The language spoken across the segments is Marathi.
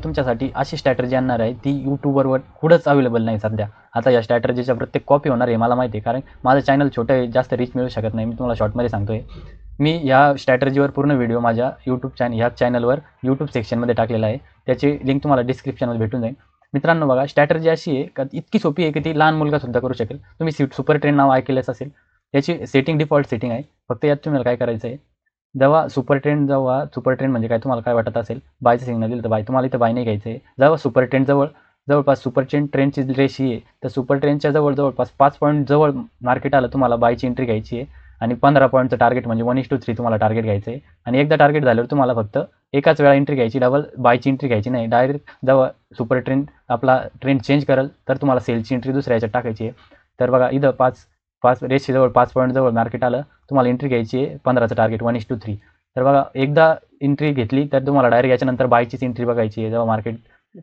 तुमच्यासाठी अशी स्ट्रॅटर्जी आणणार आहे ती यूट्यूबवर कुठंच अवेलेबल नाही सध्या. आता या स्ट्रॅटर्जीच्या प्रत्येक कॉपी होणार आहे मला माहिती आहे, कारण माझं चॅनल छोटं आहे, जास्त रीच मिळू शकत नाही. मी तुम्हाला शॉर्टमध्ये सांगतो आहे. मी ह्या स्ट्रॅटर्जीवर पूर्ण व्हिडिओ माझ्या ह्या चॅनलवर यूट्यूब सेक्शनमध्ये टाकलेला आहे. त्याची लिंक तुम्हाला डिस्क्रिप्शनमध्ये भेटून जाईल. मित्रांनो बघा, स्ट्रॅटर्जी अशी आहे का इतकी सोपी आहे की ती लहान मुलगासुद्धा करू शकेल. तुम्ही सुपर ट्रेंड नाव ऐकलेलंच असेल. त्याची सेटिंग डिफॉल्ट सेटिंग आहे. फक्त यात तुम्हाला काय करायचं आहे, जेव्हा सुपर ट्रेंड म्हणजे काय तुम्हाला काय वाटत असेल, बायचं सिग्नल दिलं तर बाय, तुम्हाला इथं बाय नाही घ्यायचं आहे. जेव्हा सुपर ट्रेंड जवळपास सुपर ट्रेंडची रेश ही आहे, तर सुपर ट्रेंडच्या जवळपास 5 पॉईंट जवळ मार्केट आलं, तुम्हाला बायची एंट्री घ्यायची आहे. आणि 15 पॉईंटचं टार्गेट म्हणजे 1:3 तुम्हाला टार्गेट घ्यायचं आहे. आणि एकदा टार्गेट झाल्यावर तुम्हाला फक्त एकाच वेळा एंट्री घ्यायची, डबल बायची एंट्री घ्यायची नाही. डायरेक्ट जेव्हा सुपर ट्रेंड आपला ट्रेंड चेंज करेल तर तुम्हाला सेलची एंट्री दुसऱ्या याच्यात टाकायची आहे. तर बघा इथं 5 रेसची जवळ 5 पॉईंट जवळ मार्केट आलं, तुम्हाला एंट्री घ्यायची आहे 15चं टार्गेट 1:3. तर बघा एकदा एंट्री घेतली तर तुम्हाला डायरेक्ट याच्यानंतर बायचीच एंट्री बघायची आहे जेव्हा मार्केट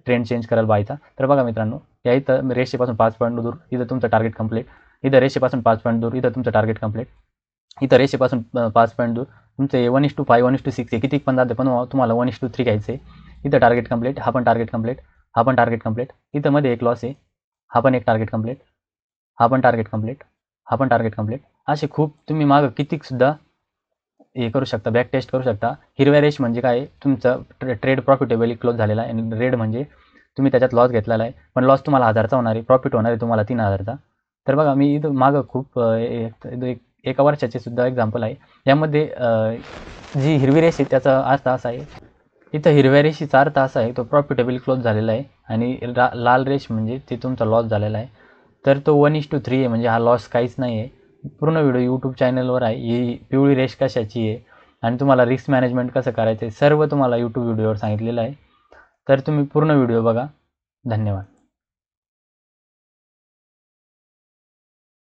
ट्रेंड चेंज करेल बायचा. तर बघा मित्रांनो, या इथं रेषेपासून 5 पॉईंट दूर इथं तुमचं टार्गेट कंप्लीट, इथं रेषेपासून 5 पॉईंट दूर इथं तुमचं टार्गेट कंप्लीट, इथं रेषेपासून 5 पॉईंट दूर तुमचे 1:5 1:6 आहे, किती पण जाते पण तुम्हाला 1:3 घ्यायचं आहे. इथं टार्गेट कंप्लीट, हा पण टार्गेट कंप्लीट, हा पण टार्गेट कंप्लीट. इथं मध्ये एक लॉस आहे, हा पण एक टार्गेट कंप्लीट, हा पण टार्गेट कंप्लीट, हा पण टार्गेट कंप्लीट. असे खूप तुम्ही मागं कितीकसुद्धा हे करू शकता, बॅक टेस्ट करू शकता. हिरव्या रेष म्हणजे काय, तुमचं ट्रेड प्रॉफिटेबली क्लोज झालेला आहे. आणि रेड म्हणजे तुम्ही त्याच्यात लॉस घेतलेला आहे, पण लॉस तुम्हाला 1000चा होणार आहे, प्रॉफिट होणार आहे तुम्हाला 3000चा. तर बघा मी इथं मागं खूप एका वर्षाचे सुद्धा एक्झाम्पल आहे. यामध्ये जी हिरवी रेष आहे त्याचा अर्थ असा आहे, इथं हिरव्या रेषेचा अर्थ असा आहे तो प्रॉफिटेबली क्लोज झालेला आहे. आणि लाल रेष म्हणजे ते तुमचा लॉस झालेला आहे. तर तो 1:3 आहे, म्हणजे हा लॉस काहीच नाही आहे. पूर्ण व्हिडिओ यूट्यूब चॅनलवर आहे. ही पिवळी रेष कशाची आहे आणि तुम्हाला रिस्क मॅनेजमेंट कसं करायचं आहे सर्व तुम्हाला यूट्यूब व्हिडिओवर सांगितलेलं आहे. तर तुम्ही पूर्ण व्हिडिओ बघा. धन्यवाद.